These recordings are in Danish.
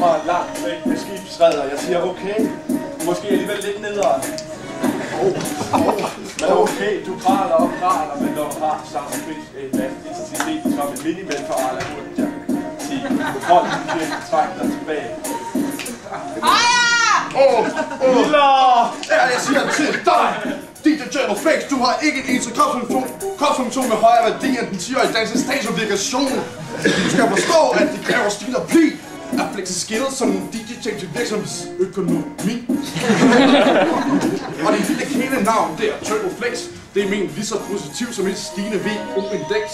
fra langt væk med skibsredder. Jeg siger okay, måske alligevel lidt nederen. Men okay, du praler og praler, men når du har samme identitet som en minimænd for Arla, burde jeg sige, hold din kæft, træk dig tilbage. Ja, jeg siger til dig, DJ General Flex, du har ikke en eneste kropsfunktion med højere værdi end den 10-årige danske statsobligation. Du skal forstå, at det kræver stil og pli at flexe skills som en DJ-ting til virksomhedsøkonomi. Og det lille kælenavn der, Turbo Flex, det er ment lige så positivt som et stigende VO-indeks.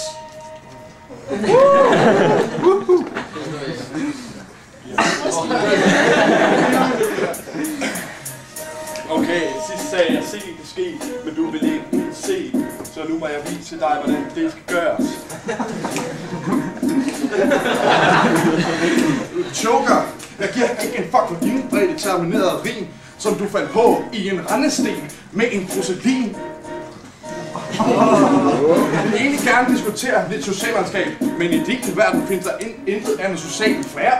Okay, sidst sagde jeg se det ske, men du vil ikke se, så nu må jeg vise dig, hvordan det skal gøres. Joker, jeg giver ikke en fuck for din prædeterminerede rim, som du faldt på i en rendesten med en proselin. Jeg vil egentlig gerne diskutere lidt sociallandskab, men i din verden findes der intet andet socialt flær.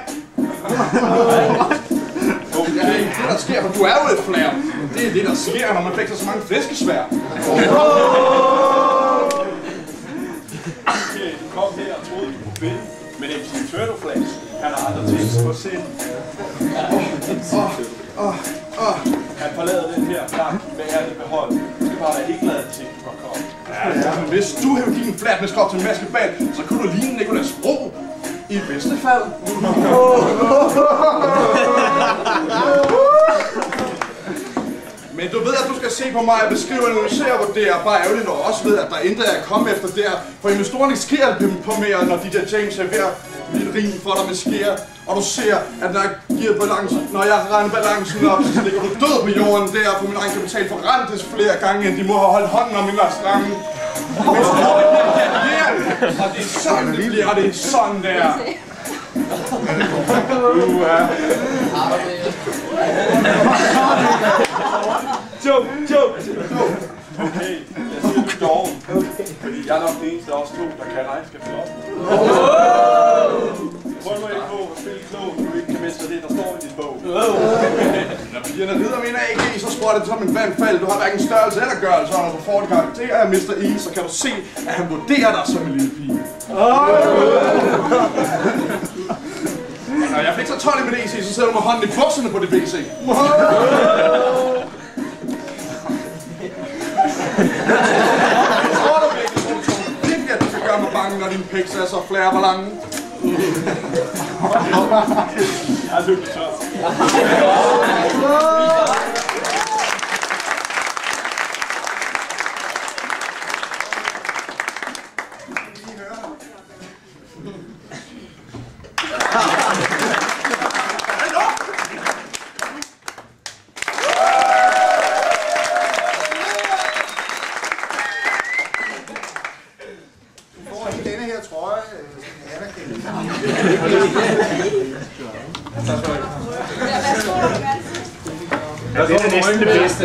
Okay, det der sker, for du er jo et flær. Det er det, der sker, når man flexer så mange flæskesvær. Okay, du kom her og troede, du kunne vinde, men MC Turtle Flex kan aldrig tænke på sind. Han forlader den her plak med ærligt behold. Du skal bare være helt glad til, at du kan komme. Ja, men hvis du hævde din flatnæskrop til en maskebal, så kunne du ligne Nicolas Bro. I bedste fald. Men du ved, at du skal se på mig og beskrive og analysere, hvor det er bare ærgerligt, og også ved, at der intet er at komme efter der. For investorerne sker på mere, når DJ James serverer mit rim for dig med skære. Og du ser, at når jeg regner balancen op, så ligger du død på jorden der, for min egen kapital forrentes flere gange, end de må have holdt hånden om min restaurant. Og det er sådan, det bliver, og det er sådan der. Joke! Okay, jeg siger du dog, fordi jeg er nok den eneste af os to, der kan regnskab for op. Prøv nu ikke på at spille klog, så du ikke kan mestre det, der står i din bog. Når pigerne rider min AG, så sprøjter det som en vandfald. Du har hverken størrelse eller gørelse, og når du får det karakter af Mr. E, så kan du se, at han vurderer dig som en lille pige. Når jeg fik så 12 i mit EC, så sidder du med hånden i bukserne på det BC. Jeg tror du virkelig, at du skal gøre mig bange, når din piks er så flere hvor lange. Jeg er lykkelig tør. Denne her trøje, det er næsten det bedste.